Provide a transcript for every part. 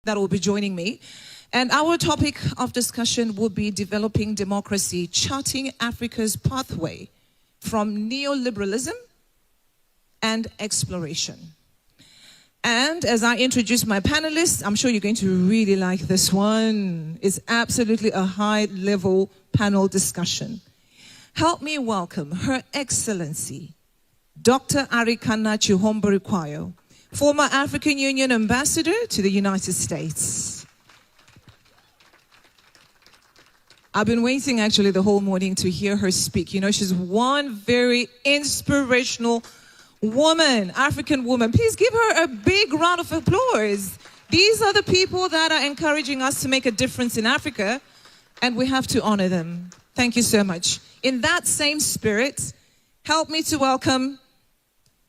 that will be joining me. And our topic of discussion will be developing democracy, charting Africa's pathway from neoliberalism and exploration. And as I introduce my panelists, I'm sure you're going to really like this one. It's absolutely a high-level panel discussion. Help me welcome Her Excellency, Dr. Arikana Chihombori-Quao, former African Union Ambassador to the United States. I've been waiting actually the whole morning to hear her speak. You know, she's one very inspirational woman, African woman. Please give her a big round of applause. These are the people that are encouraging us to make a difference in Africa, and we have to honor them. Thank you so much. In that same spirit, help me to welcome,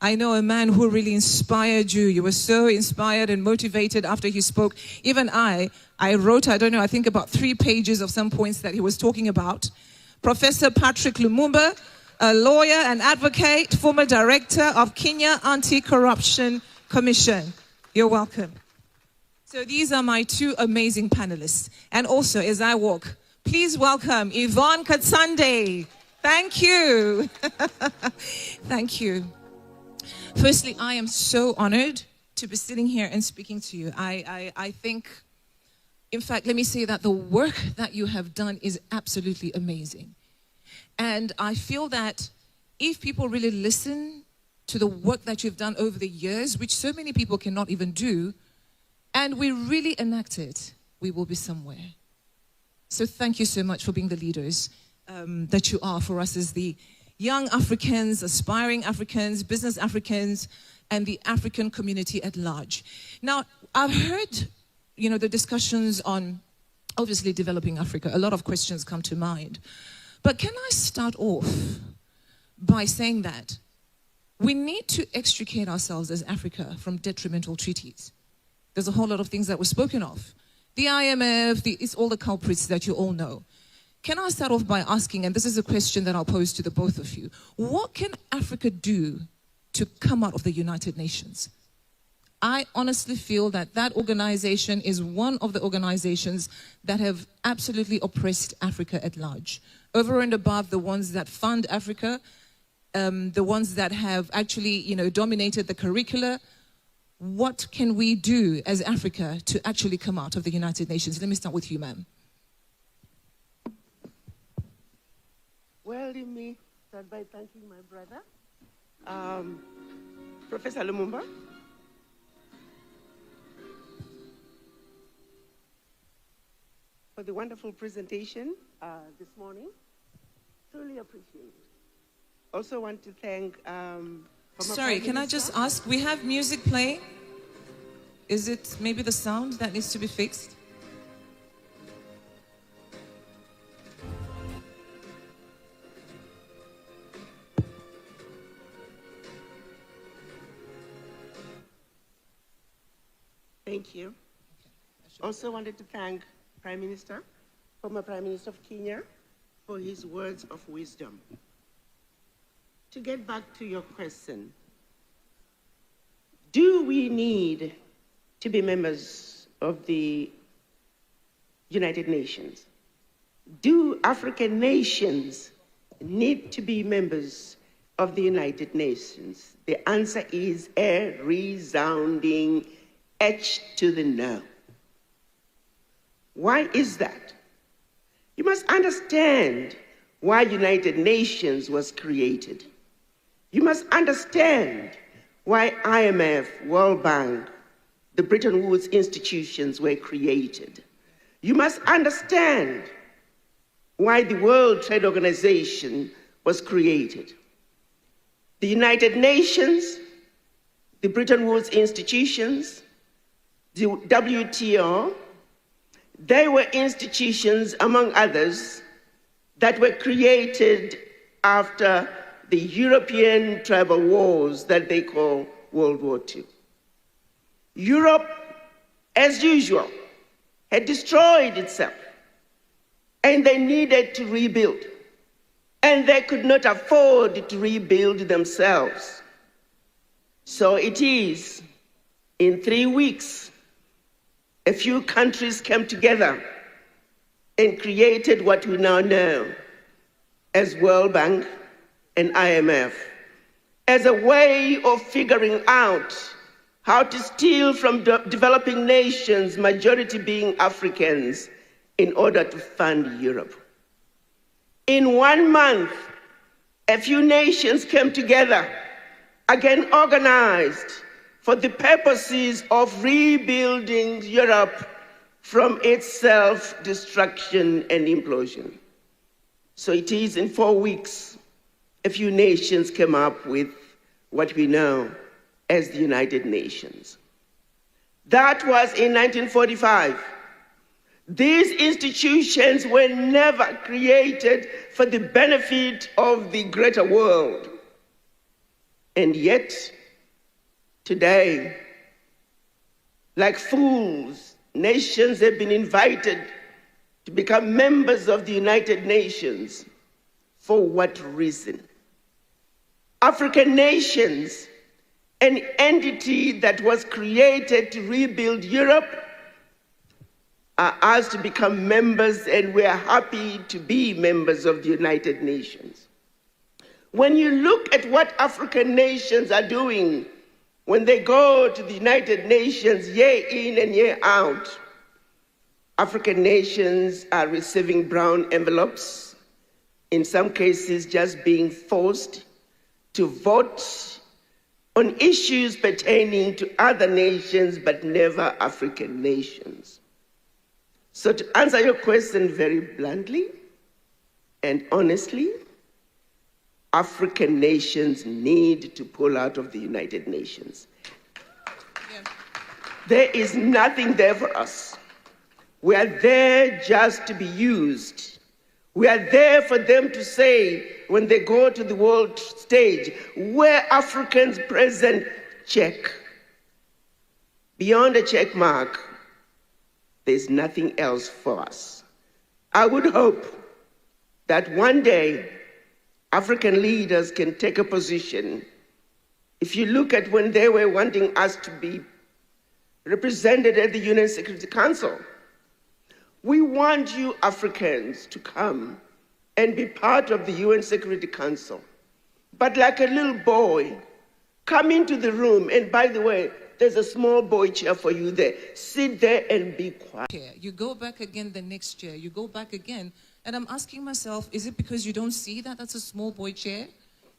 I know a man who really inspired you. You were so inspired and motivated after he spoke. Even I wrote, I don't know, I think about 3 pages of some points that he was talking about. Professor Patrick Lumumba, a lawyer and advocate, former director of Kenya Anti-Corruption Commission. You're welcome. So these are my 2 amazing panelists. And also, as I walk, please welcome Yvonne Katsande. Thank you. Thank you. Firstly, I am so honored to be sitting here and speaking to you. I think, in fact, let me say that the work that you have done is absolutely amazing. And I feel that if people really listen to the work that you've done over the years, which so many people cannot even do, and we really enact it, we will be somewhere. So thank you so much for being the leaders that you are for us as the young Africans, aspiring Africans, business Africans, and the African community at large. Now, I've heard, you know, the discussions on obviously developing Africa. A lot of questions come to mind. But can I start off by saying that we need to extricate ourselves as Africa from detrimental treaties. There's a whole lot of things that were spoken of. The IMF, it's all the culprits that you all know. Can I start off by asking, and this is a question that I'll pose to the both of you, what can Africa do to come out of the United Nations? I honestly feel that that organization is one of the organizations that have absolutely oppressed Africa at large. Over and above the ones that fund Africa, the ones that have actually, you know, dominated the curricula. What can we do as Africa to actually come out of the United Nations? Let me start with you, ma'am. Well, let me start by thanking my brother, Professor Lumumba, for the wonderful presentation this morning. Truly appreciate it. Also want to thank... Sorry, can I just ask, we have music playing. Is it maybe the sound that needs to be fixed? Thank you. Also wanted to thank Prime Minister, former Prime Minister of Kenya, for his words of wisdom. To get back to your question, do we need to be members of the United Nations? Do African nations need to be members of the United Nations? The answer is a resounding H to the no. Why is that? You must understand why United Nations was created. You must understand why IMF, World Bank, the Bretton Woods institutions were created. You must understand why the World Trade Organization was created. The United Nations, the Bretton Woods institutions, the WTO, they were institutions, among others, that were created after the European tribal wars that they call World War II. Europe, as usual, had destroyed itself, and they needed to rebuild, and they could not afford to rebuild themselves. So it is in 3 weeks a few countries came together and created what we now know as World Bank and IMF as a way of figuring out how to steal from developing nations, majority being Africans, in order to fund Europe. In 1 month, a few nations came together, again organized for the purposes of rebuilding Europe from its self-destruction and implosion. So it is in 4 weeks, a few nations came up with what we know as the United Nations. That was in 1945. These institutions were never created for the benefit of the greater world. And yet, today, like fools, nations have been invited to become members of the United Nations. For what reason? African nations, an entity that was created to rebuild Europe, are asked to become members, and we are happy to be members of the United Nations. When you look at what African nations are doing when they go to the United Nations year in and year out, African nations are receiving brown envelopes, in some cases just being forced to vote on issues pertaining to other nations, but never African nations. So to answer your question very bluntly and honestly, African nations need to pull out of the United Nations. Yeah. There is nothing there for us. We are there just to be used. We are there for them to say, when they go to the world stage, where Africans present, check. Beyond a check mark, there's nothing else for us. I would hope that one day African leaders can take a position. If you look at when they were wanting us to be represented at the UN Security Council, we want you Africans to come and be part of the UN Security Council. But like a little boy, come into the room, and by the way, there's a small boy chair for you there. Sit there and be quiet. You go back again the next year, you go back again, and I'm asking myself, is it because you don't see that that's a small boy chair?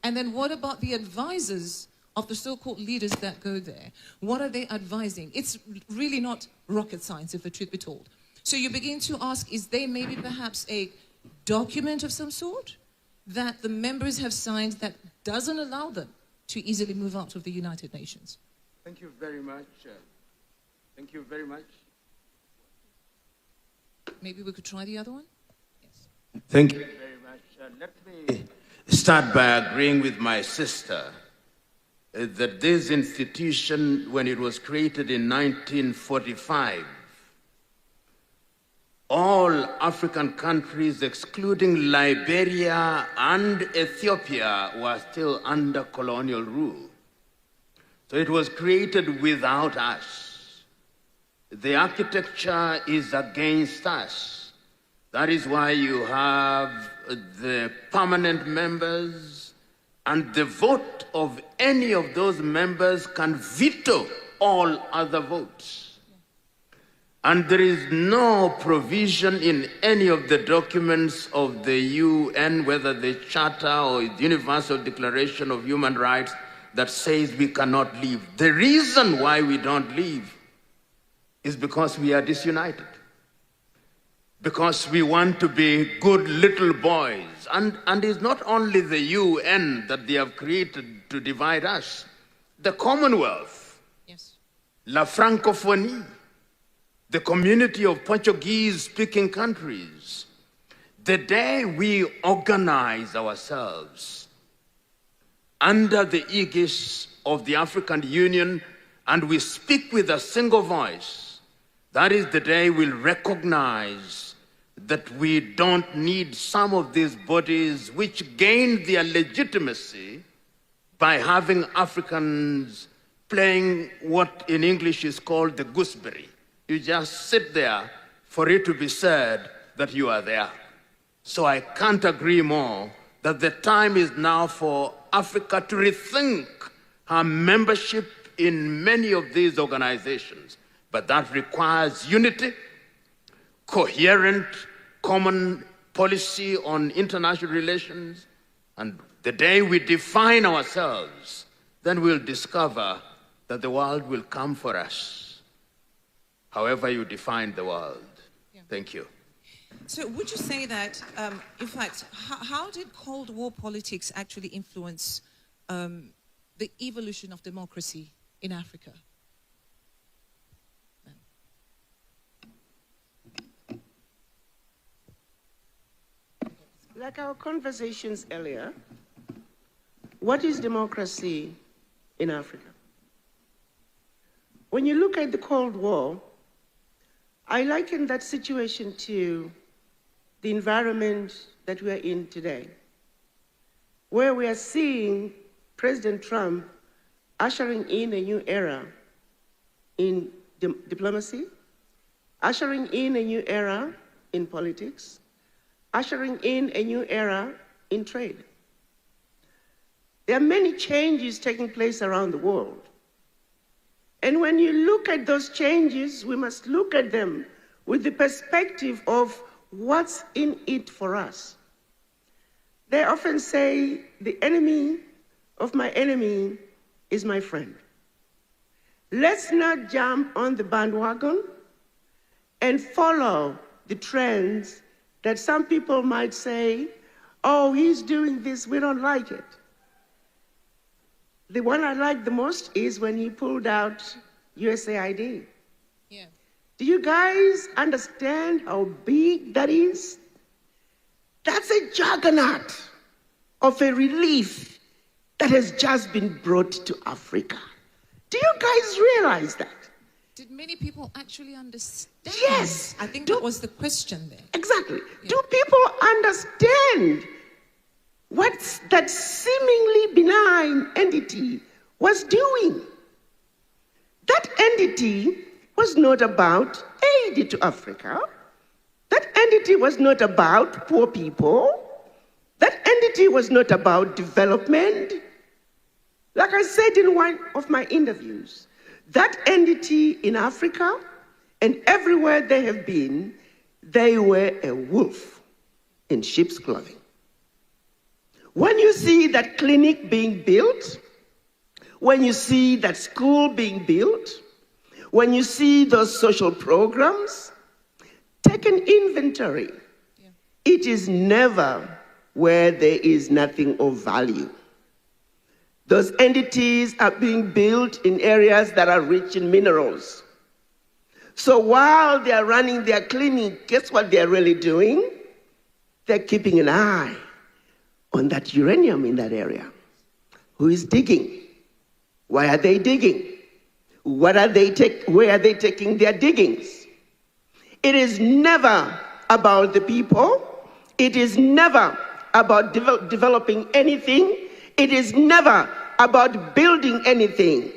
And then what about the advisors of the so-called leaders that go there? What are they advising? It's really not rocket science, if the truth be told. So you begin to ask, is there maybe perhaps a document of some sort that the members have signed that doesn't allow them to easily move out of the United Nations? Thank you very much. Thank you very much. Maybe we could try the other one? Yes. Thank you very much. Let me start by agreeing with my sister that this institution, when it was created in 1945, all African countries, excluding Liberia and Ethiopia, were still under colonial rule. So it was created without us. The architecture is against us. That is why you have the permanent members, and the vote of any of those members can veto all other votes. And there is no provision in any of the documents of the UN, whether the Charter or the Universal Declaration of Human Rights, that says we cannot leave. The reason why we don't leave is because we are disunited. Because we want to be good little boys. And it's not only the UN that they have created to divide us. The Commonwealth, yes, La Francophonie, the community of Portuguese-speaking countries. The day we organize ourselves under the aegis of the African Union and we speak with a single voice, that is the day we'll recognize that we don't need some of these bodies which gained their legitimacy by having Africans playing what in English is called the gooseberry. You just sit there for it to be said that you are there. So I can't agree more that the time is now for Africa to rethink her membership in many of these organizations. But that requires unity, coherent, common policy on international relations. And the day we define ourselves, then we'll discover that the world will come for us, however you define the world. Yeah. Thank you. So would you say that, in fact, how did Cold War politics actually influence the evolution of democracy in Africa? Like our conversations earlier, what is democracy in Africa? When you look at the Cold War, I liken that situation to the environment that we are in today, where we are seeing President Trump ushering in a new era in diplomacy, ushering in a new era in politics, ushering in a new era in trade. There are many changes taking place around the world. And when you look at those changes, we must look at them with the perspective of what's in it for us. They often say, the enemy of my enemy is my friend. Let's not jump on the bandwagon and follow the trends that some people might say, oh, he's doing this, we don't like it. The one I like the most is when he pulled out USAID. Yeah. Do you guys understand how big that is? That's a juggernaut of a relief that has just been brought to Africa. Do you guys realize that? Did many people actually understand? Yes. I think that was the question there. Exactly. Yeah. Do people understand what that seemingly benign entity was doing? That entity was not about aid to Africa. That entity was not about poor people. That entity was not about development. Like I said in one of my interviews, that entity in Africa and everywhere they have been, they were a wolf in sheep's clothing. When you see that clinic being built, when you see that school being built, when you see those social programs, take an inventory. Yeah. It is never where there is nothing of value. Those entities are being built in areas that are rich in minerals. So while they are running their clinic, guess what they're really doing? They're keeping an eye on that uranium in that area. Who is digging? Why are they digging? Where are they taking their diggings? It is never about the people. It is never about developing anything. It is never about building anything.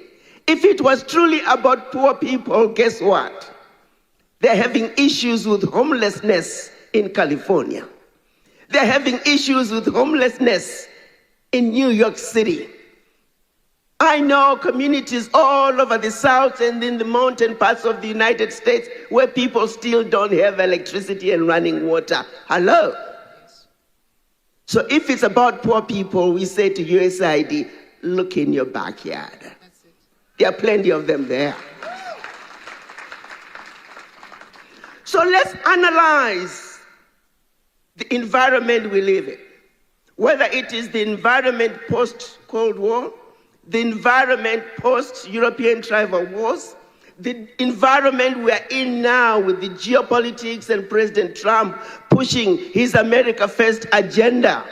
If it was truly about poor people, guess what? They're having issues with homelessness in California. They're having issues with homelessness in New York City. I know communities all over the South and in the mountain parts of the United States where people still don't have electricity and running water. Hello? So if it's about poor people, we say to USAID, look in your backyard. That's it. There are plenty of them there. So let's analyze the environment we live in. Whether it is the environment post-Cold War, the environment post-European tribal wars, the environment we are in now with the geopolitics and President Trump pushing his America First agenda.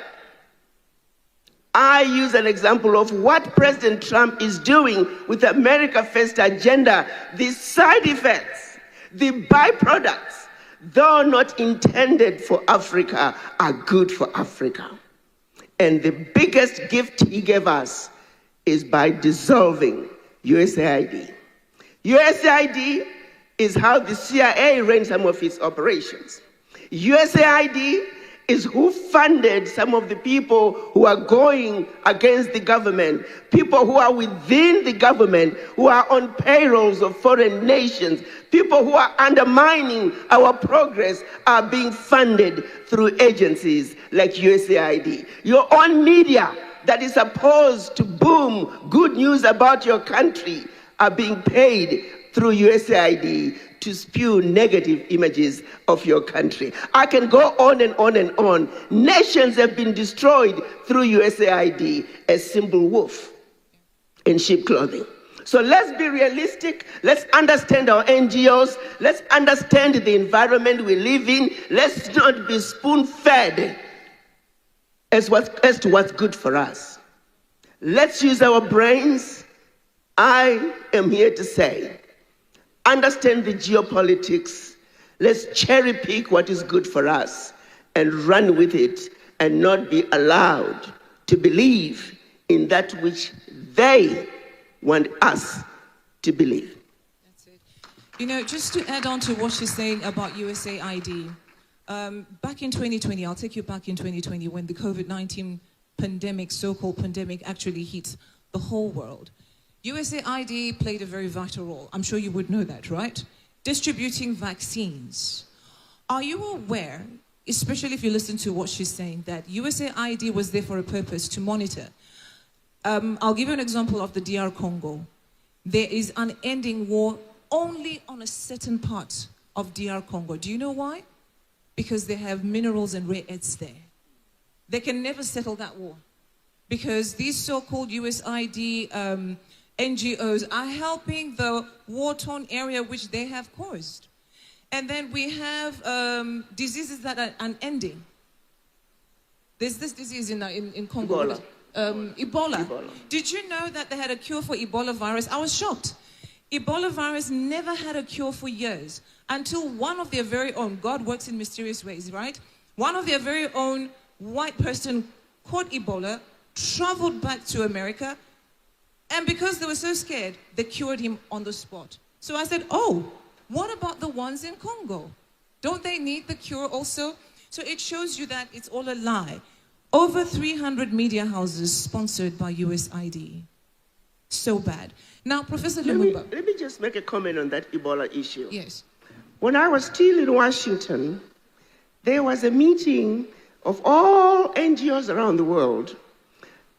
I use an example of what President Trump is doing with the America First agenda. The side effects, the byproducts, though not intended for Africa, are good for Africa. And the biggest gift he gave us is by dissolving USAID. USAID is how the CIA ran some of its operations. USAID is who funded some of the people who are going against the government, people who are within the government, who are on payrolls of foreign nations, people who are undermining our progress are being funded through agencies like USAID. Your own media that is supposed to boom good news about your country are being paid through USAID to spew negative images of your country. I can go on and on and on. Nations have been destroyed through USAID, a simple wolf in sheep clothing. So let's be realistic. Let's understand our NGOs. Let's understand the environment we live in. Let's not be spoon-fed as to what's good for us. Let's use our brains. I am here to say, understand the geopolitics. Let's cherry pick what is good for us and run with it and not be allowed to believe in that which they want us to believe. That's it. You know, just to add on to what she's saying about USAID, back in 2020, I'll take you back in 2020 when the COVID-19 pandemic, so-called pandemic, actually hit the whole world. USAID played a very vital role. I'm sure you would know that, right? Distributing vaccines. Are you aware, especially if you listen to what she's saying, that USAID was there for a purpose, to monitor? I'll give you an example of the DR Congo. There is an unending war only on a certain part of DR Congo. Do you know why? Because they have minerals and rare earths there. They can never settle that war because these so-called USAID NGOs are helping the war-torn area which they have caused. And then we have diseases that are unending. There's this disease in Congo. Ebola. Did you know that they had a cure for Ebola virus? I was shocked. Ebola virus never had a cure for years until one of their very own, God works in mysterious ways, right? One of their very own white person caught Ebola, traveled back to America, and because they were so scared, they cured him on the spot. So I said, oh, what about the ones in Congo? Don't they need the cure also? So it shows you that it's all a lie. Over 300 media houses sponsored by USAID. So bad. Now, Professor Lumumba. Let me just make a comment on that Ebola issue. Yes. When I was still in Washington, there was a meeting of all NGOs around the world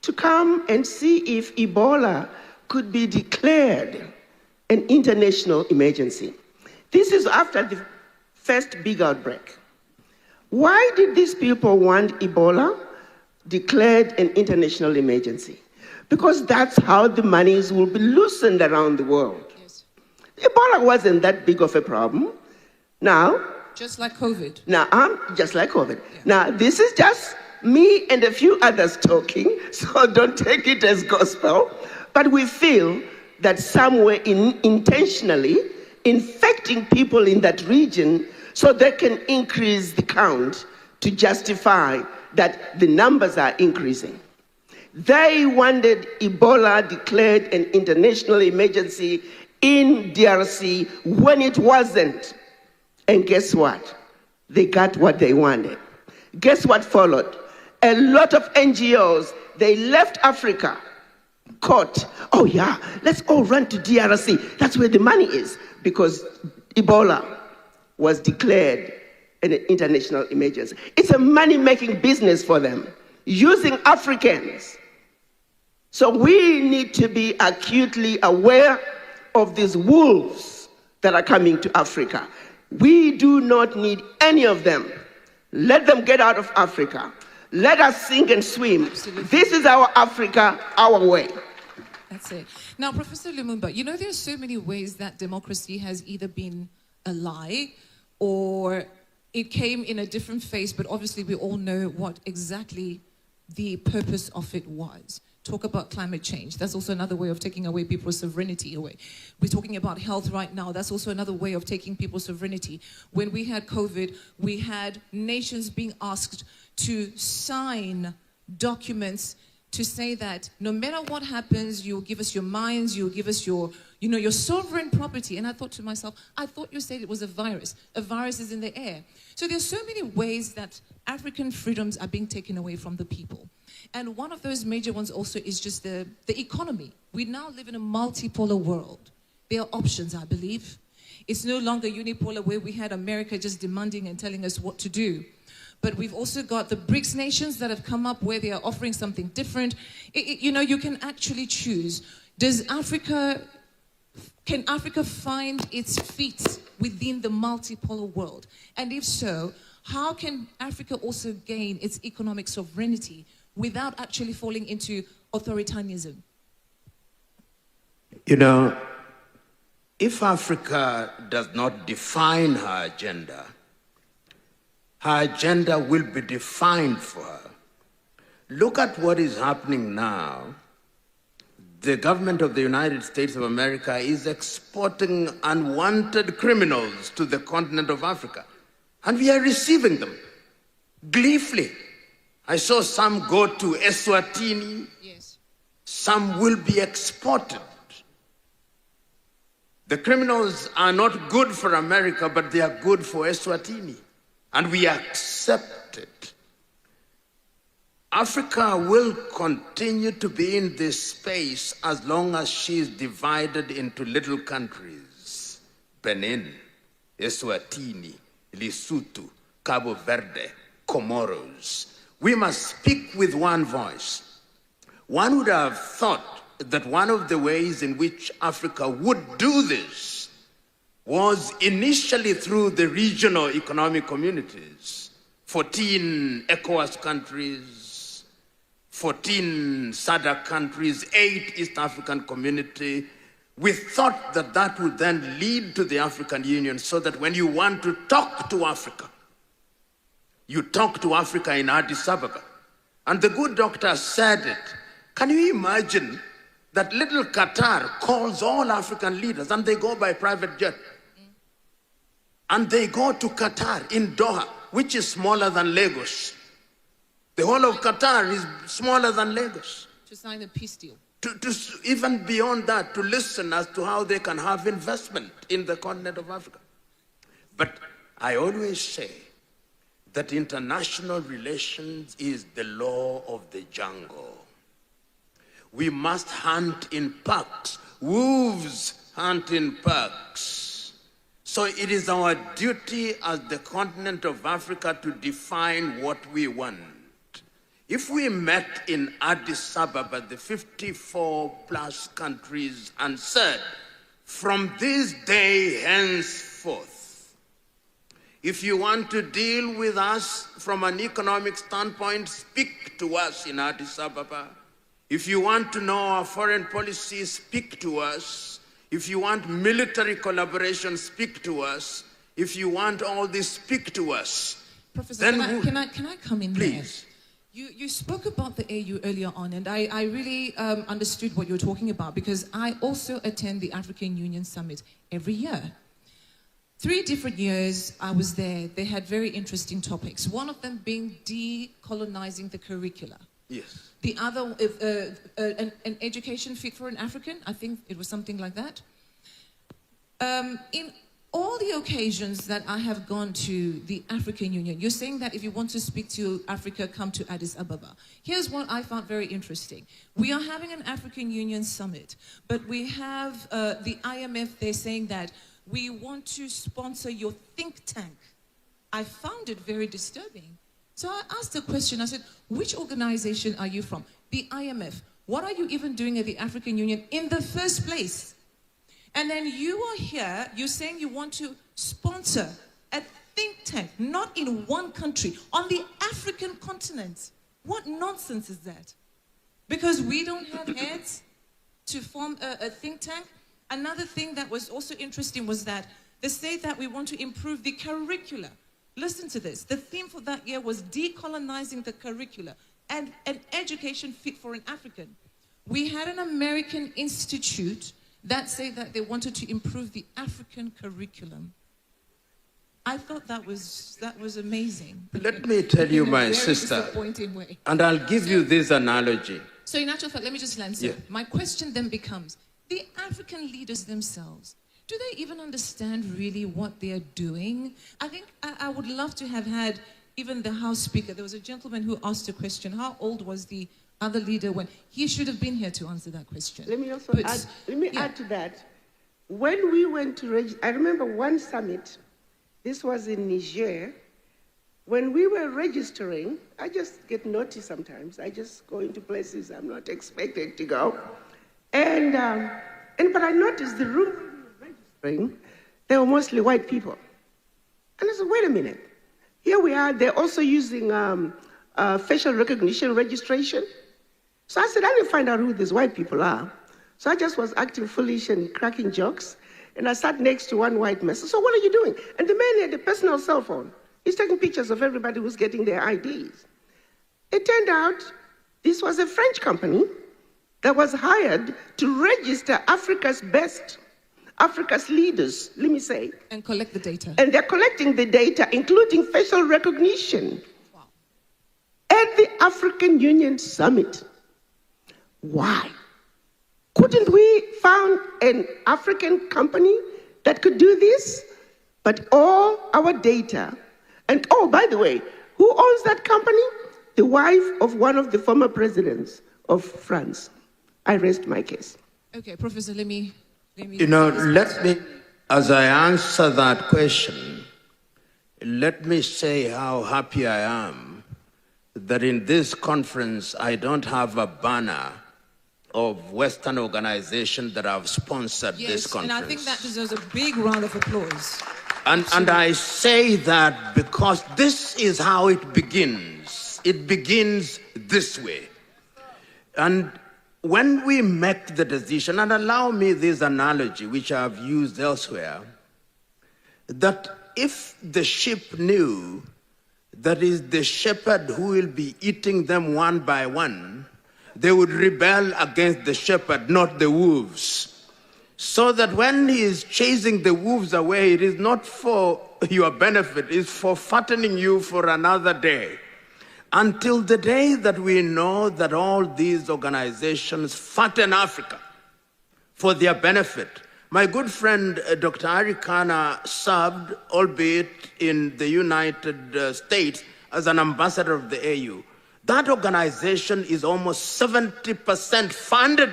to come and see if Ebola could be declared an international emergency. This is after the first big outbreak. Why did these people want Ebola declared an international emergency? Because that's how the monies will be loosened around the world. Yes. Ebola wasn't that big of a problem. Now, just like COVID. Now, just like COVID. Yeah. Now, this is just me and a few others talking, so don't take it as gospel. But we feel that somewhere intentionally infecting people in that region so they can increase the count to justify that the numbers are increasing. They wanted Ebola declared an international emergency in DRC when it wasn't. And guess what? They got what they wanted. Guess what followed? A lot of NGOs, they left Africa, caught, oh yeah, let's all run to DRC. That's where the money is, because Ebola was declared an international emergency. It's a money-making business for them, using Africans. So we need to be acutely aware of these wolves that are coming to Africa. We do not need any of them. Let them get out of Africa. Let us sink and swim. Absolutely. This is our Africa, our way. That's it. Now, Professor Lumumba, you know, there's so many ways that democracy has either been a lie or it came in a different phase, but obviously we all know what exactly the purpose of it was. Talk about climate change. That's also another way of taking away people's sovereignty away. We're talking about health right now. That's also another way of taking people's sovereignty. When we had COVID, we had nations being asked to sign documents to say that no matter what happens, you'll give us your mines, you'll give us your, your sovereign property. And I thought to myself, I thought you said it was a virus. A virus is in the air. So there's so many ways that African freedoms are being taken away from the people. And one of those major ones also is just the economy. We now live in a multipolar world. There are options, I believe. It's no longer unipolar where we had America just demanding and telling us what to do. But we've also got the BRICS nations that have come up where they are offering something different. You can actually choose. Can Africa find its feet within the multipolar world? And if so, how can Africa also gain its economic sovereignty without actually falling into authoritarianism? If Africa does not define her agenda will be defined for her. Look at what is happening now. The government of the United States of America is exporting unwanted criminals to the continent of Africa. And we are receiving them gleefully. I saw some go to Eswatini. Yes. Some will be exported. The criminals are not good for America, but they are good for Eswatini. And we accept it. Africa will continue to be in this space as long as she is divided into little countries. Benin, Eswatini, Lesotho, Cabo Verde, Comoros. We must speak with one voice. One would have thought that one of the ways in which Africa would do this was initially through the regional economic communities. 14 ECOWAS countries, 14 SADC countries, 8 East African Community. We thought that that would then lead to the African Union so that when you want to talk to Africa, you talk to Africa in Addis Ababa. And the good doctor said it. Can you imagine that little Qatar calls all African leaders and they go by private jet? And they go to Qatar in Doha, which is smaller than Lagos. The whole of Qatar is smaller than Lagos. To sign a peace deal. To even beyond that, to listen as to how they can have investment in the continent of Africa. But I always say that international relations is the law of the jungle. We must hunt in packs. Wolves hunt in packs. So it is our duty as the continent of Africa to define what we want. If we met in Addis Ababa, the 54 plus countries, and said, from this day henceforth, if you want to deal with us from an economic standpoint, speak to us in Addis Ababa. If you want to know our foreign policy, speak to us. If you want military collaboration, speak to us. If you want all this, speak to us. Professor, can I come in please? There? You spoke about the AU earlier on, and I really understood what you're talking about because I also attend the African Union Summit every year. 3 different years I was there. They had very interesting topics. One of them being decolonizing the curricula. Yes. The other, an education fit for an African. I think it was something like that. In all the occasions that I have gone to the African Union, you're saying that if you want to speak to Africa, come to Addis Ababa. Here's what I found very interesting. We are having an African Union summit, but we have the IMF, they're saying that we want to sponsor your think tank. I found it very disturbing. So I asked a question, I said, which organization are you from? The IMF. What are you even doing at the African Union in the first place? And then you are here, you're saying you want to sponsor a think tank, not in one country, on the African continent. What nonsense is that? Because we don't have heads to form a think tank. Another thing that was also interesting was that they say that we want to improve the curricula. Listen to this. The theme for that year was decolonizing the curricula and an education fit for an African. We had an American institute that said that they wanted to improve the African curriculum. I thought that was amazing. Let me tell you, my sister, and I'll give you this analogy. So in actual fact, let me just answer. Yeah. My question then becomes, the African leaders themselves, do they even understand really what they are doing? I think I would love to have had even the House Speaker. There was a gentleman who asked a question, how old was the other leader when he should have been here to answer that question? Let me also add to that. When we went to I remember one summit, this was in Niger. When we were registering, I just get naughty sometimes. I just go into places I'm not expected to go. But I noticed the room we were registering, they were mostly white people. And I said, wait a minute. Here we are, they're also using facial recognition registration. So I said, I need to find out who these white people are. So I just was acting foolish and cracking jokes. And I sat next to one white man. So what are you doing? And the man had a personal cell phone. He's taking pictures of everybody who's getting their IDs. It turned out this was a French company that was hired to register Africa's best, Africa's leaders, let me say. And collect the data. And they're collecting the data, including facial recognition. Wow. At the African Union Summit. Why? Couldn't we found an African company that could do this? But all our data, and oh, by the way, who owns that company? The wife of one of the former presidents of France. I rest my case. Okay, Professor, let me let me, as I answer that question, let me say how happy I am that in this conference I don't have a banner of Western organizations that have sponsored this conference. And I think that deserves a big round of applause. And I say that because this is how it begins. It begins this way. And when we make the decision, and allow me this analogy, which I've used elsewhere, that if the sheep knew that is the shepherd who will be eating them one by one, they would rebel against the shepherd, not the wolves. So that when he is chasing the wolves away, it is not for your benefit, it's for fattening you for another day. Until the day that we know that all these organizations fatten Africa for their benefit. My good friend, Dr. Arikana, served, albeit in the United States, as an ambassador of the AU. That organization is almost 70% funded,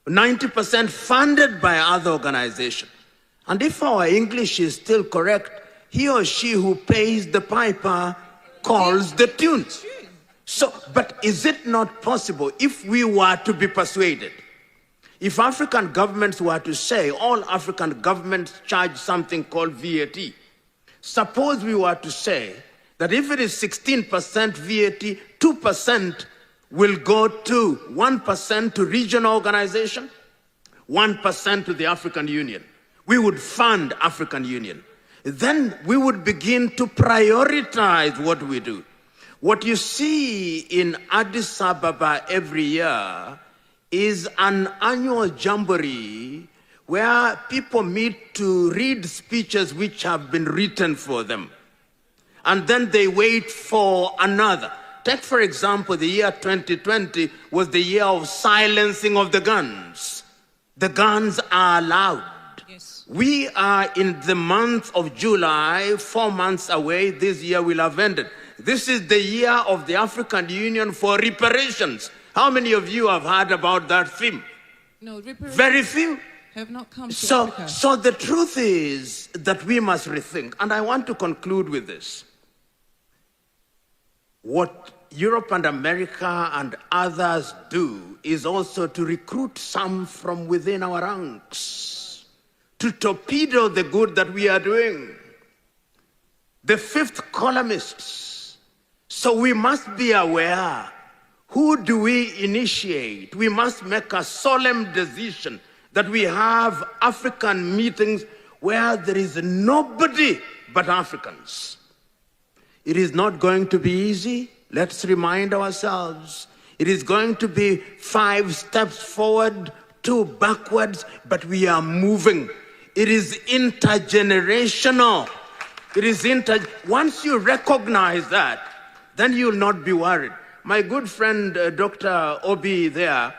90% funded by other organizations. And if our English is still correct, he or she who pays the piper calls the tune. So, but is it not possible if we were to be persuaded? If African governments were to say all African governments charge something called VAT, suppose we were to say that if it is 16% VAT, 2% will go to 1% to regional organization, 1% to the African Union. We would fund African Union. Then we would begin to prioritize what we do. What you see in Addis Ababa every year is an annual jamboree where people meet to read speeches which have been written for them. And then they wait for another. Take, for example, the year 2020 was the year of silencing of the guns. The guns are loud. Yes. We are in the month of July, 4 months away. This year will have ended. This is the year of the African Union for reparations. How many of you have heard about that theme? No, reparations. Very few. Have not come to Africa. So the truth is that we must rethink. And I want to conclude with this. What Europe and America and others do is also to recruit some from within our ranks, to torpedo the good that we are doing. The fifth columnists. So we must be aware, who do we initiate? We must make a solemn decision that we have African meetings where there is nobody but Africans. It is not going to be easy. Let's remind ourselves. It is going to be 5 steps forward, 2 backwards, but we are moving. It is intergenerational. Once you recognize that, then you'll not be worried. My good friend, Dr. Obi there,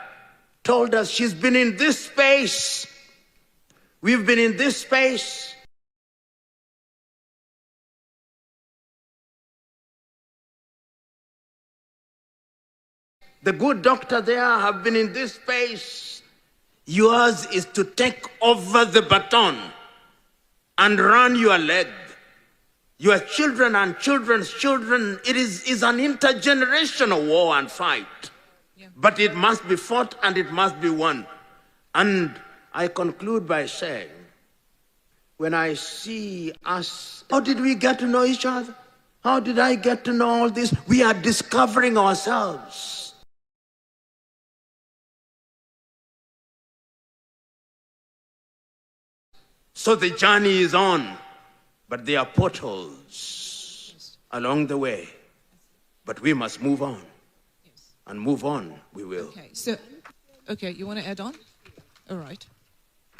told us she's been in this space. We've been in this space. The good doctor there have been in this space. Yours is to take over the baton and run your leg. Your children and children's children, it is an intergenerational war and fight. Yeah. But it must be fought and it must be won. And I conclude by saying, when I see us, how did we get to know each other? How did I get to know all this? We are discovering ourselves. So the journey is on, but there are potholes along the way. But we must move on. And move on, we will. Okay, you want to add on? All right.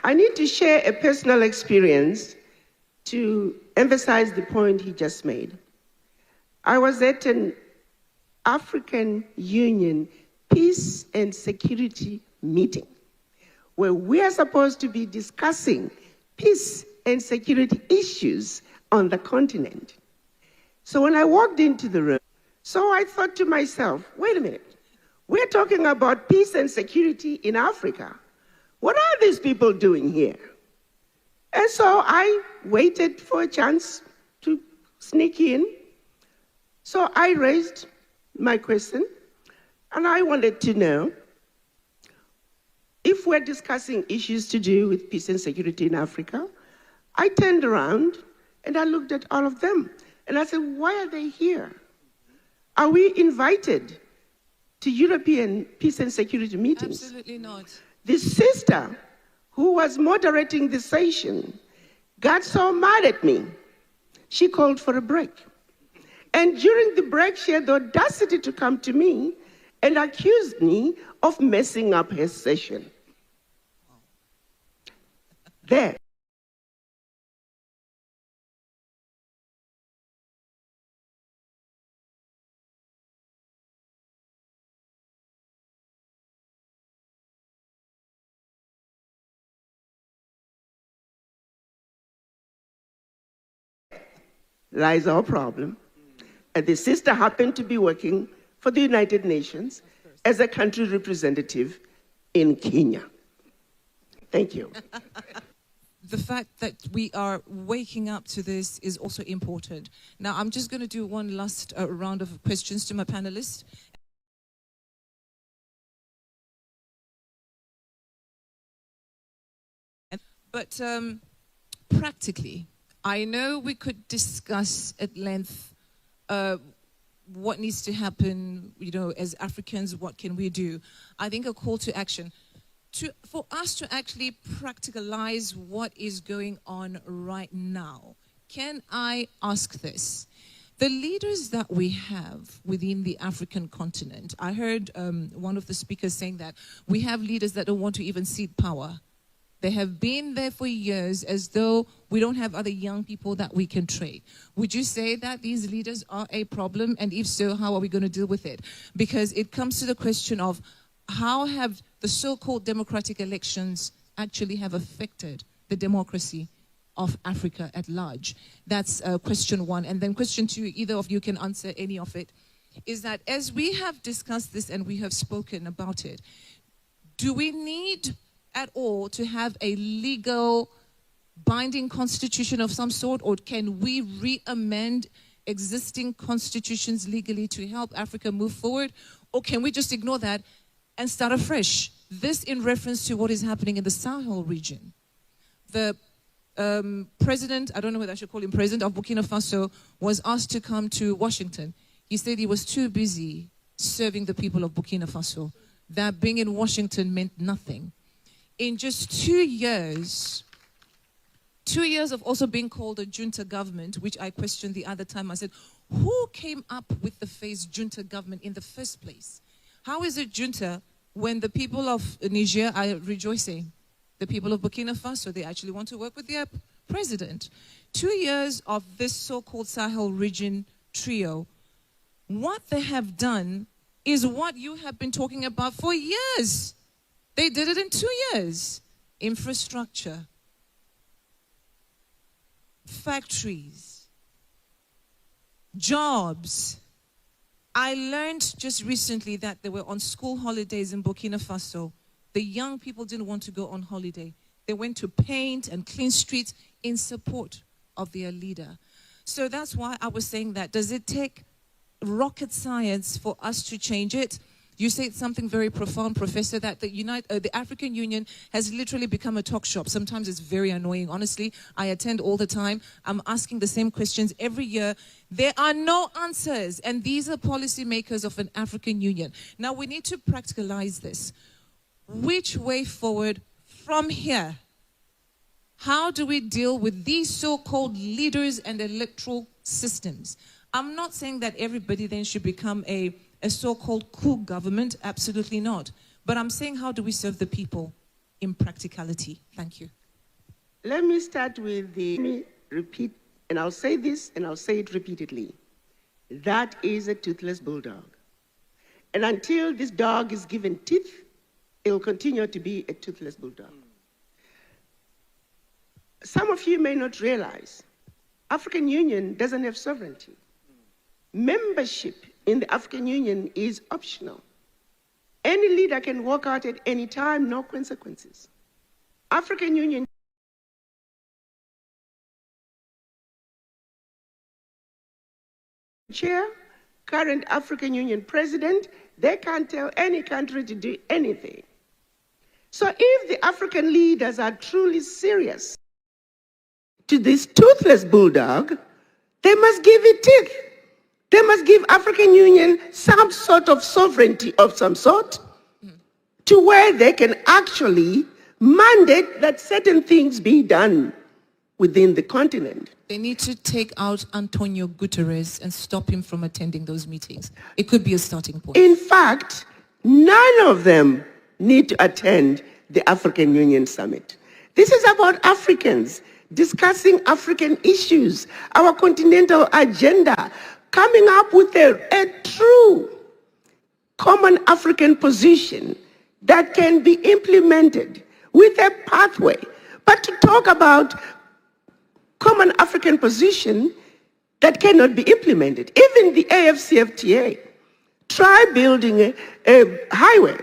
I need to share a personal experience to emphasize the point he just made. I was at an African Union Peace and Security meeting where we are supposed to be discussing peace and security issues on the continent. So when I walked into the room, I thought to myself, wait a minute, we're talking about peace and security in Africa. What are these people doing here? And so I waited for a chance to sneak in. So I raised my question, and I wanted to know if we're discussing issues to do with peace and security in Africa. I turned around and I looked at all of them and I said, why are they here? Are we invited to European peace and security meetings? Absolutely not. The sister who was moderating the session got so mad at me, she called for a break. And during the break, she had the audacity to come to me and accused me of messing up her session. There. Lies our problem. And the sister happened to be working for the United Nations as a country representative in Kenya. Thank you. The fact that we are waking up to this is also important. Now, I'm just going to do one last round of questions to my panelists. But practically, I know we could discuss at length what needs to happen, as Africans, what can we do? I think a call to action for us to actually practicalize what is going on right now. Can I ask this? The leaders that we have within the African continent, I heard one of the speakers saying that we have leaders that don't want to even cede power. They have been there for years as though we don't have other young people that we can trade. Would you say that these leaders are a problem? And if so, how are we going to deal with it? Because it comes to the question of how have the so-called democratic elections actually have affected the democracy of Africa at large? That's question one. And then question two, either of you can answer any of it, is that as we have discussed this and we have spoken about it, do we need at all to have a legal binding constitution of some sort, or can we re-amend existing constitutions legally to help Africa move forward? Or can we just ignore that and start afresh? This in reference to what is happening in the Sahel region. The president, I don't know whether I should call him president, of Burkina Faso was asked to come to Washington. He said he was too busy serving the people of Burkina Faso, that being in Washington meant nothing. In just 2 years of also being called a junta government, which I questioned the other time, I said, who came up with the phrase junta government in the first place? How is it junta when the people of Niger are rejoicing? The people of Burkina Faso, they actually want to work with their president. 2 years of this so-called Sahel region trio, what they have done is what you have been talking about for years. They did it in 2 years. Infrastructure, factories, jobs. I learned just recently that they were on school holidays in Burkina Faso. The young people didn't want to go on holiday. They went to paint and clean streets in support of their leader. So that's why I was saying that. Does it take rocket science for us to change it? You said something very profound, Professor, that the African Union has literally become a talk shop. Sometimes it's very annoying. Honestly, I attend all the time. I'm asking the same questions every year. There are no answers. And these are policymakers of an African Union. Now, we need to practicalize this. Which way forward from here? How do we deal with these so-called leaders and electoral systems? I'm not saying that everybody then should become a so-called coup government. Absolutely not. But I'm saying, how do we serve the people in practicality? Thank you. Let me start with let me repeat, and I'll say this, and I'll say it repeatedly. That is a toothless bulldog. And until this dog is given teeth, it will continue to be a toothless bulldog. Some of you may not realize, African Union doesn't have sovereignty. Membership in the African Union is optional. Any leader can walk out at any time, no consequences. African Union chair, current African Union president, they can't tell any country to do anything. So if the African leaders are truly serious to this toothless bulldog, they must give it teeth. They must give African Union some sort of sovereignty of some sort to where they can actually mandate that certain things be done within the continent. They need to take out Antonio Guterres and stop him from attending those meetings. It could be a starting point. In fact, none of them need to attend the African Union Summit. This is about Africans discussing African issues, our continental agenda, coming up with a true common African position that can be implemented with a pathway. But to talk about common African position that cannot be implemented, even the AFCFTA, try building a highway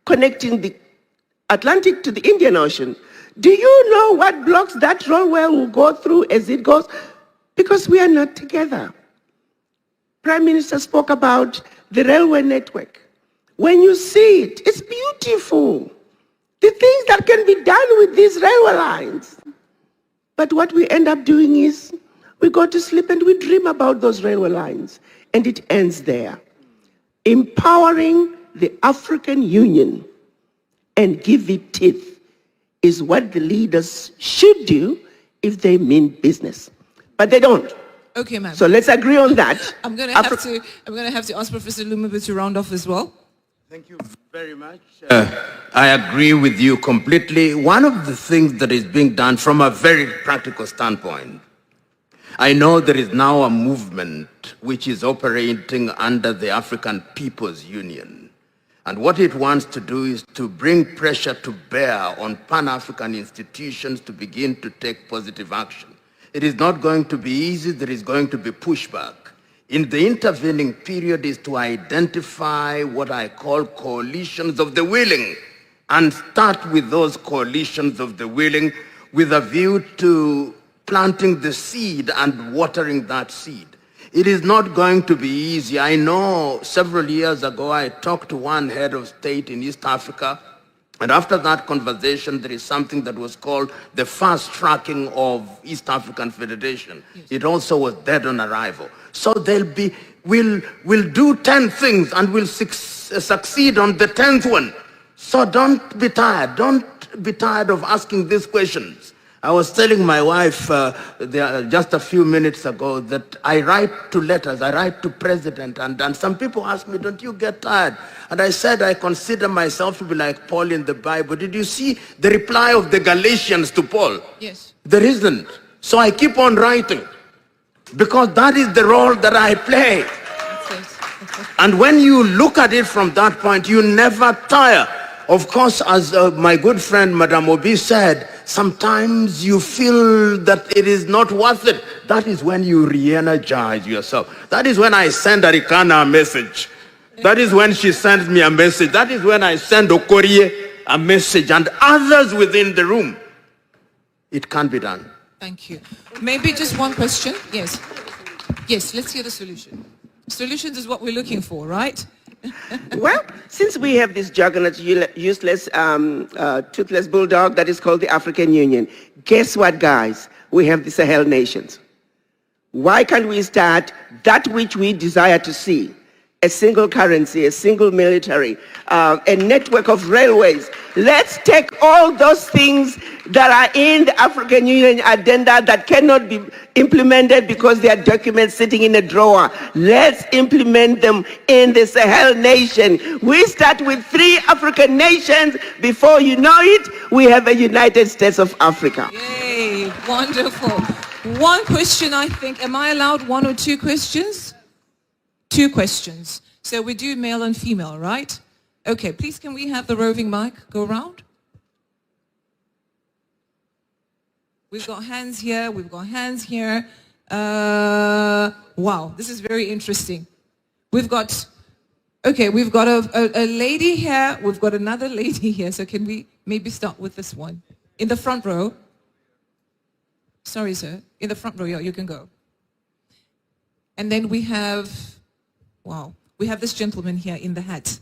connecting the Atlantic to the Indian Ocean. Do you know what blocks that railway will go through as it goes? Because we are not together. Prime Minister spoke about the railway network. When you see it, it's beautiful. The things that can be done with these railway lines. But what we end up doing is we go to sleep and we dream about those railway lines. And it ends there. Empowering the African Union and give it teeth is what the leaders should do if they mean business. But they don't. Okay, ma'am. So let's agree on that. I'm going to have to ask Professor Lumumba to round off as well. Thank you very much. I agree with you completely. One of the things that is being done from a very practical standpoint, I know there is now a movement which is operating under the African People's Union. And what it wants to do is to bring pressure to bear on Pan-African institutions to begin to take positive action. It is not going to be easy. There is going to be pushback. In the intervening period is to identify what I call coalitions of the willing and start with those coalitions of the willing with a view to planting the seed and watering that seed. It is not going to be easy. I know several years ago I talked to one head of state in East Africa, and after that conversation there is something that was called the fast tracking of East African Federation. Yes. It also was dead on arrival. So we'll do 10 things and we'll succeed on the 10th one. So don't be tired. Don't be tired of asking these questions. I was telling my wife just a few minutes ago that I write to letters, I write to president, and some people ask me, don't you get tired? And I said, I consider myself to be like Paul in the Bible. Did you see the reply of the Galatians to Paul? Yes. There isn't. So I keep on writing, because that is the role that I play. That's it. And when you look at it from that point, you never tire. Of course, as my good friend Madame Obi said, sometimes you feel that it is not worth it. That is when you re-energize yourself. That is when I send Arikana a message. That is when she sends me a message. That is when I send Okorie a message and others within the room. It can be done. Thank you. Maybe just one question. Yes. Yes, let's hear the solution. Solutions is what we're looking for, right? Well, since we have this juggernaut, useless, toothless bulldog that is called the African Union, guess what, guys? We have the Sahel nations. Why can't we start that which we desire to see? A single currency, a single military, a network of railways. Let's take all those things that are in the African Union agenda that cannot be implemented because they are documents sitting in a drawer. Let's implement them in the Sahel nation. We start with 3 African nations. Before you know it, we have a United States of Africa. Yay, wonderful. One question, I think. Am I allowed 1 or 2 questions? 2 questions. So we do male and female, right? Okay, please can we have the roving mic go around? We've got hands here, we've got hands here. Wow, this is very interesting. We've got a lady here, we've got another lady here. So can we maybe start with this one? In the front row. Sorry, sir. In the front row, yeah, you can go. And then we have, wow, we have this gentleman here in the hat.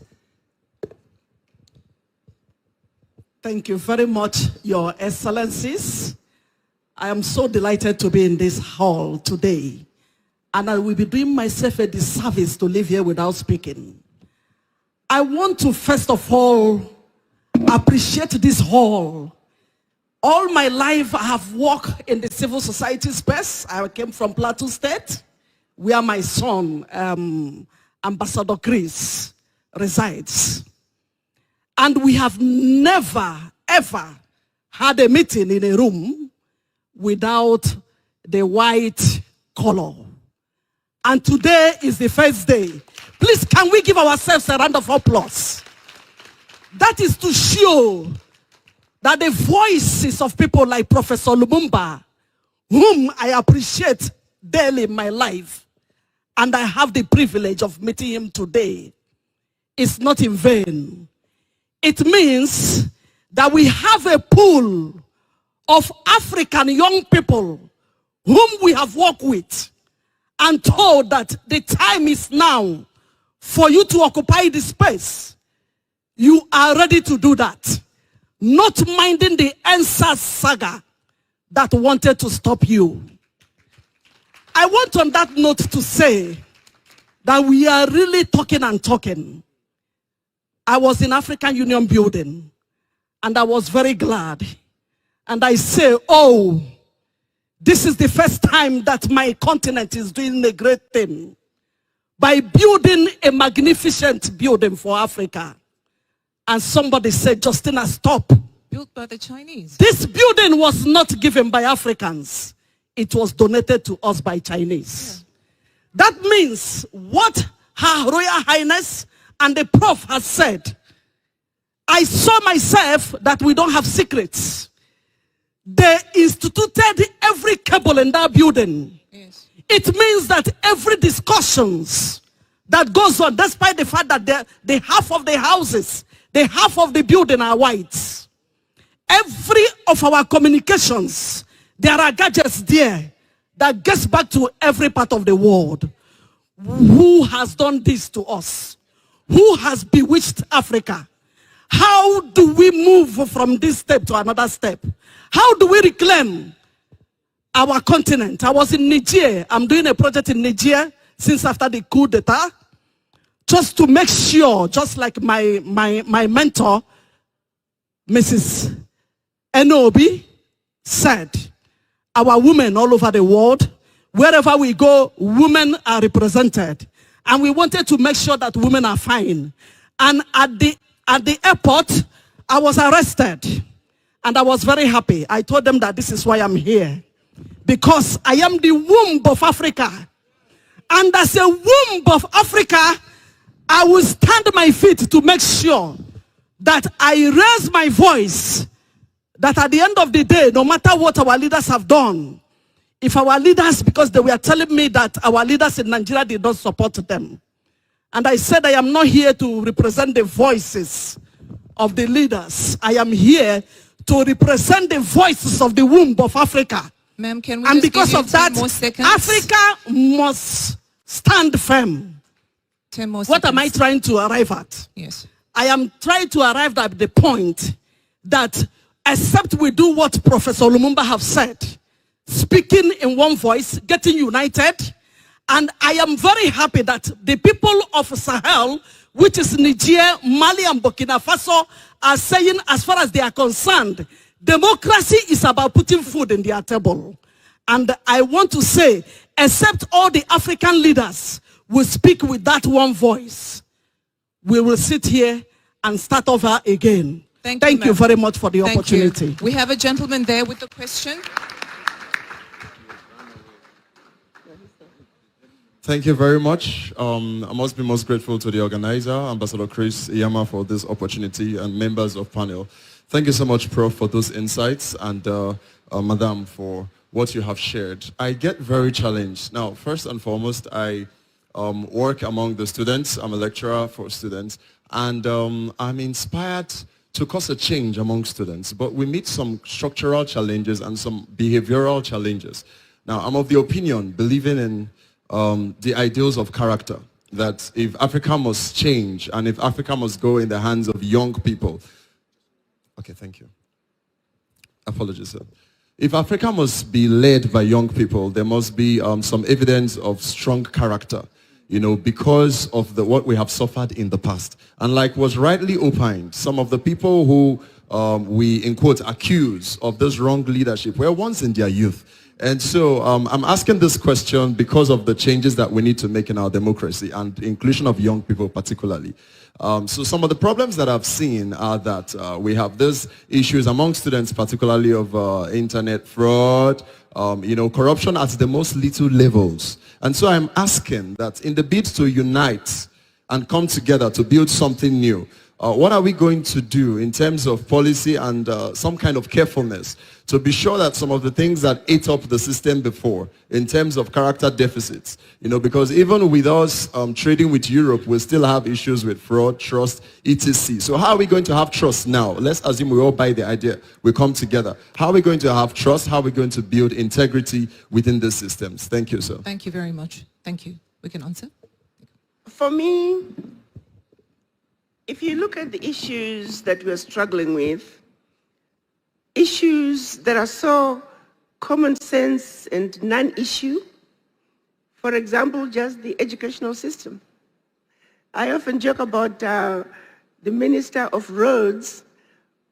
Thank you very much, Your Excellencies. I am so delighted to be in this hall today. And I will be doing myself a disservice to live here without speaking. I want to first of all appreciate this hall. All my life I have worked in the civil society space. I came from Plateau State, where my son, Ambassador Chris, resides. And we have never, ever had a meeting in a room without the white color. And today is the first day. Please, can we give ourselves a round of applause? That is to show that the voices of people like Professor Lumumba, whom I appreciate daily in my life, and I have the privilege of meeting him today, is not in vain. It means that we have a pool of African young people whom we have worked with and told that the time is now for you to occupy the space. You are ready to do that. Not minding the answer saga that wanted to stop you. I want on that note to say that we are really talking and talking. I was in African Union building and I was very glad. And I say, oh, this is the first time that my continent is doing a great thing by building a magnificent building for Africa. And somebody said, Justina, stop. Built by the Chinese. This building was not given by Africans. It was donated to us by Chinese. Yeah. That means what Her Royal Highness and the Prof has said. I saw myself that we don't have secrets. They instituted every cable in that building. Yes. It means that every discussions that goes on, despite the fact that the half of the houses, the half of the building are whites. Every of our communications, there are gadgets there that gets back to every part of the world. Who has done this to us? Who has bewitched Africa? How do we move from this step to another step? How do we reclaim our continent? I was in Niger. I'm doing a project in Niger since after the coup d'etat, just to make sure, just like my mentor, Mrs. Enobi, said, our women all over the world, wherever we go, women are represented. And we wanted to make sure that women are fine. And at the airport, I was arrested. And I was very happy. I told them that this is why I'm here. Because I am the womb of Africa. And as a womb of Africa, I will stand my feet to make sure that I raise my voice, that at the end of the day, no matter what our leaders have done, if our leaders, because they were telling me that our leaders in Nigeria did not support them. And I said I am not here to represent the voices of the leaders. I am here to represent the voices of the womb of Africa. Ma'am, can we And just because give you of 10 that, more seconds? Africa must stand firm. 10 more What seconds. am I trying to arrive at? Yes. I am trying to arrive at the point that except we do what Professor Lumumba have said, speaking in one voice, getting united, and I am very happy that the people of Sahel, which is Niger, Mali, and Burkina Faso, are saying, as far as they are concerned, democracy is about putting food in their table. And I want to say, except all the African leaders will speak with that one voice, we will sit here and start over again. Thank you very much for the opportunity. You. We have a gentleman there with a question. Thank you very much. I must be most grateful to the organizer, Ambassador Chris Iyama, for this opportunity, and members of panel. Thank you so much, Prof, for those insights, and Madam, for what you have shared. I get very challenged. Now, first and foremost, I work among the students. I'm a lecturer for students, and I'm inspired to cause a change among students. But we meet some structural challenges and some behavioral challenges. Now, I'm of the opinion, believing in the ideals of character, that if Africa must change and if Africa must go in the hands of young people. Okay, thank you. Apologies, sir. If Africa must be led by young people, there must be some evidence of strong character, you know, because of what we have suffered in the past. And like was rightly opined, some of the people who we, in quotes, accuse of this wrong leadership were once in their youth. And so I'm asking this question because of the changes that we need to make in our democracy and the inclusion of young people particularly. So some of the problems that I've seen are that we have these issues among students, particularly of internet fraud, you know, corruption at the most little levels. And so I'm asking that in the bid to unite and come together to build something new, what are we going to do in terms of policy and some kind of carefulness to be sure that some of the things that ate up the system before in terms of character deficits, you know, because even with us trading with Europe, we still have issues with fraud, trust, etc. So how are we going to have trust now? Let's assume we all buy the idea, we come together. How are we going to have trust? How are we going to build integrity within the systems? Thank you, sir. Thank you very much. Thank you. We can answer. For me, if you look at the issues that we're struggling with, issues that are so common sense and non-issue, for example, just the educational system. I often joke about the Minister of Roads,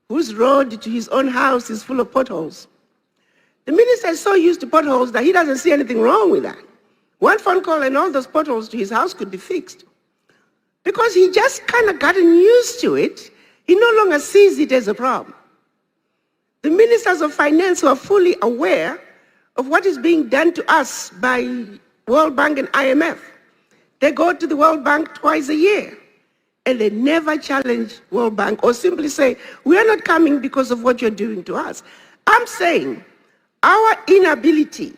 whose road to his own house is full of potholes. The minister is so used to potholes that he doesn't see anything wrong with that. One phone call and all those potholes to his house could be fixed. Because he just kind of gotten used to it, he no longer sees it as a problem. The ministers of finance who are fully aware of what is being done to us by World Bank and IMF, they go to the World Bank twice a year, and they never challenge World Bank or simply say, we are not coming because of what you're doing to us. I'm saying our inability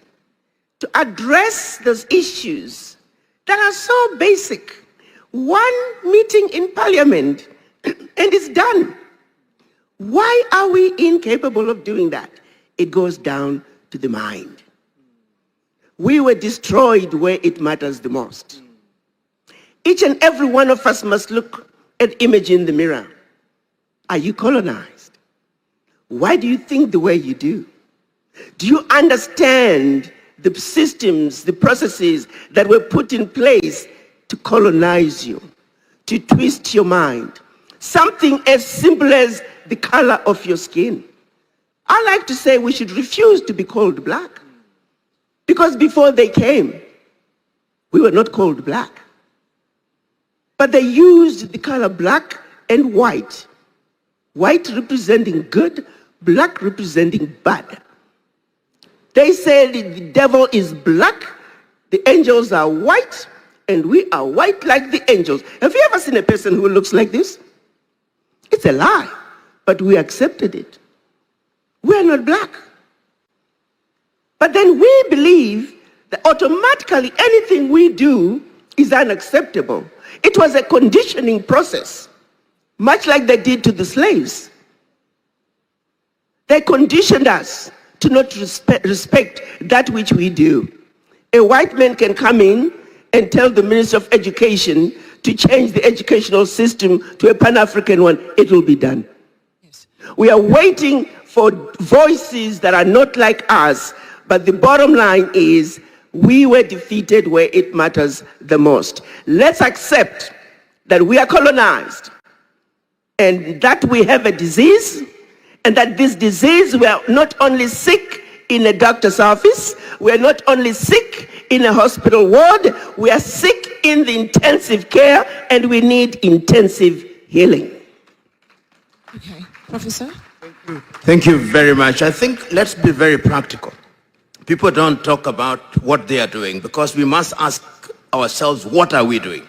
to address those issues that are so basic. One meeting in Parliament and it's done. Why are we incapable of doing that? It goes down to the mind. We were destroyed where it matters the most. Each and every one of us must look at image in the mirror. Are you colonized? Why do you think the way you do? Do you understand the systems, the processes that were put in place to colonize you, to twist your mind? Something as simple as the color of your skin. I like to say we should refuse to be called black. Because before they came, we were not called black. But they used the color black and white. White representing good, black representing bad. They said the devil is black, the angels are white, and we are white like the angels. Have you ever seen a person who looks like this? It's a lie, but we accepted it. We are not black. But then we believe that automatically anything we do is unacceptable. It was a conditioning process, much like they did to the slaves. They conditioned us to not respect that which we do. A white man can come in and tell the Ministry of Education to change the educational system to a Pan-African one. It will be done. Yes. We are waiting for voices that are not like us, but the bottom line is we were defeated where it matters the most. Let's accept that we are colonized and that we have a disease, and that this disease, we are not only sick in a doctor's office, we are not only sick in a hospital ward, we are sick in the intensive care, and we need intensive healing. Okay, Professor? Thank you very much. I think let's be very practical. People don't talk about what they are doing because we must ask ourselves, what are we doing?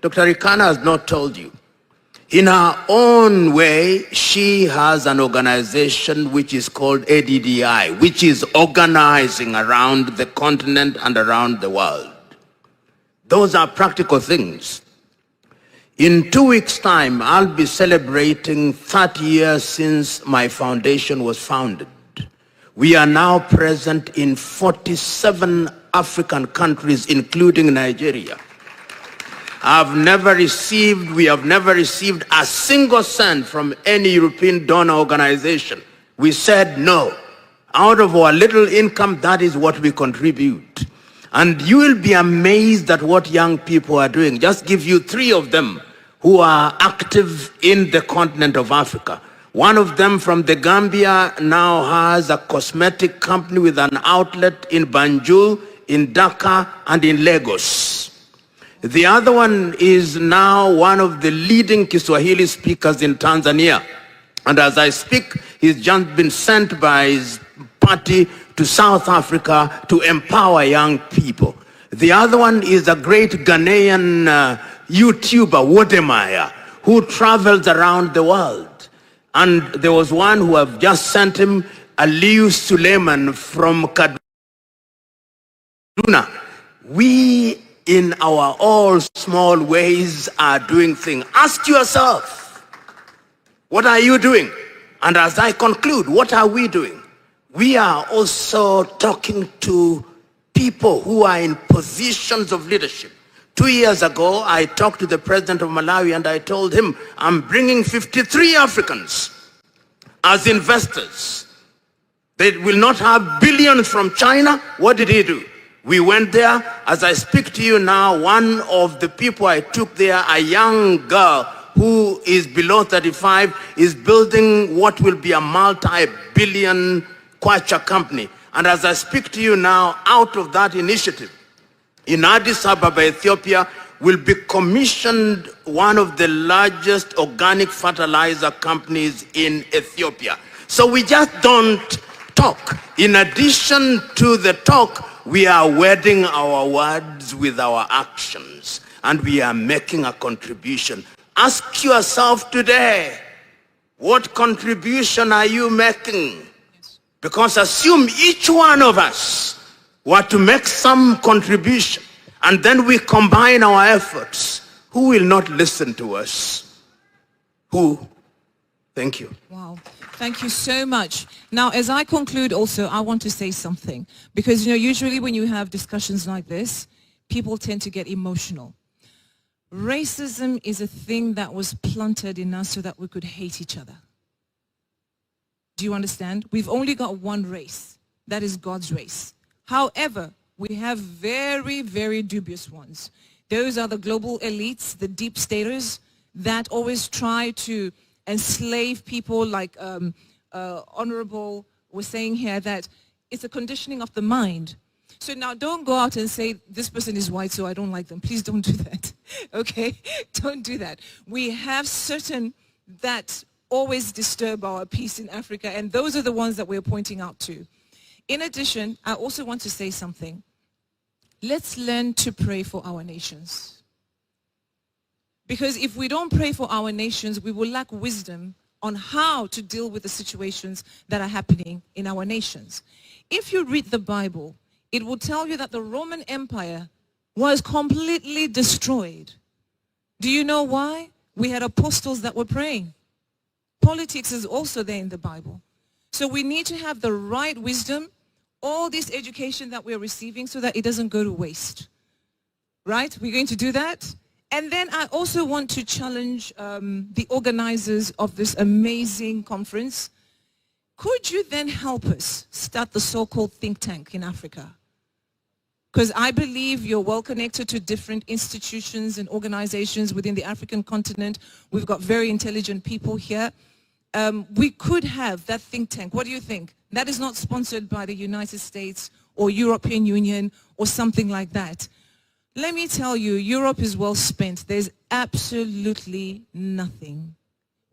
Dr. Arikana has not told you. In her own way, she has an organization which is called ADDI, which is organizing around the continent and around the world. Those are practical things. In 2 weeks' time, I'll be celebrating 30 years since my foundation was founded. We are now present in 47 African countries, including Nigeria. We have never received a single cent from any European donor organization. We said no. Out of our little income, that is what we contribute. And you will be amazed at what young people are doing. Just give you 3 of them who are active in the continent of Africa. One of them from the Gambia now has a cosmetic company with an outlet in Banjul, in Dhaka, and in Lagos. The other one is now one of the leading Kiswahili speakers in Tanzania. And as I speak, he's just been sent by his party to South Africa to empower young people. The other one is a great Ghanaian YouTuber, Wodemaya, who travels around the world. And there was one who have just sent him, Aliu Suleiman from Kaduna. We, in our all small ways, are doing things. Ask yourself, what are you doing? And as I conclude, what are we doing? We are also talking to people who are in positions of leadership. 2 years ago, I talked to the president of Malawi and I told him, I'm bringing 53 Africans as investors. They will not have billions from China. What did he do? We went there. As I speak to you now, one of the people I took there, a young girl who is below 35, is building what will be a multi-billion kwacha company. And as I speak to you now, out of that initiative, in Addis Ababa, Ethiopia, will be commissioned one of the largest organic fertilizer companies in Ethiopia. So we just don't talk. In addition to the talk, we are wedding our words with our actions, and we are making a contribution. Ask yourself today, what contribution are you making? Because assume each one of us were to make some contribution, and then we combine our efforts. Who will not listen to us? Who? Thank you. Wow. Thank you so much. Now, as I conclude also, I want to say something. Because, usually when you have discussions like this, people tend to get emotional. Racism is a thing that was planted in us so that we could hate each other. Do you understand? We've only got one race. That is God's race. However, we have very, very dubious ones. Those are the global elites, the deep staters that always try to enslave people, like Honorable was saying here, that it's a conditioning of the mind. So now don't go out and say, this person is white, so I don't like them. Please don't do that, okay? Don't do that. We have certain that always disturb our peace in Africa, and those are the ones that we're pointing out to. In addition, I also want to say something. let's learn to pray for our nations. Because if we don't pray for our nations, we will lack wisdom on how to deal with the situations that are happening in our nations. If you read the Bible, it will tell you that the Roman Empire was completely destroyed. Do you know why? We had apostles that were praying. Politics is also there in the Bible. So we need to have the right wisdom, all this education that we're receiving, so that it doesn't go to waste. Right? We're going to do that. And then I also want to challenge the organizers of this amazing conference. Could you then help us start the so-called think tank in Africa? Because I believe you're well connected to different institutions and organizations within the African continent. We've got very intelligent people here. We could have that think tank. What do you think? That is not sponsored by the United States or European Union or something like that. Let me tell you, Europe is well spent. There's absolutely nothing.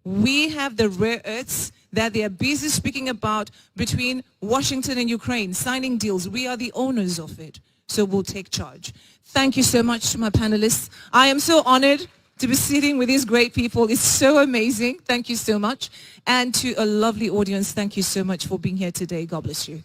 We have the rare earths that they are busy speaking about between Washington and Ukraine, signing deals. We are the owners of it. So we'll take charge. Thank you so much to my panelists. I am so honored to be sitting with these great people. It's so amazing. Thank you so much. And to a lovely audience, thank you so much for being here today. God bless you.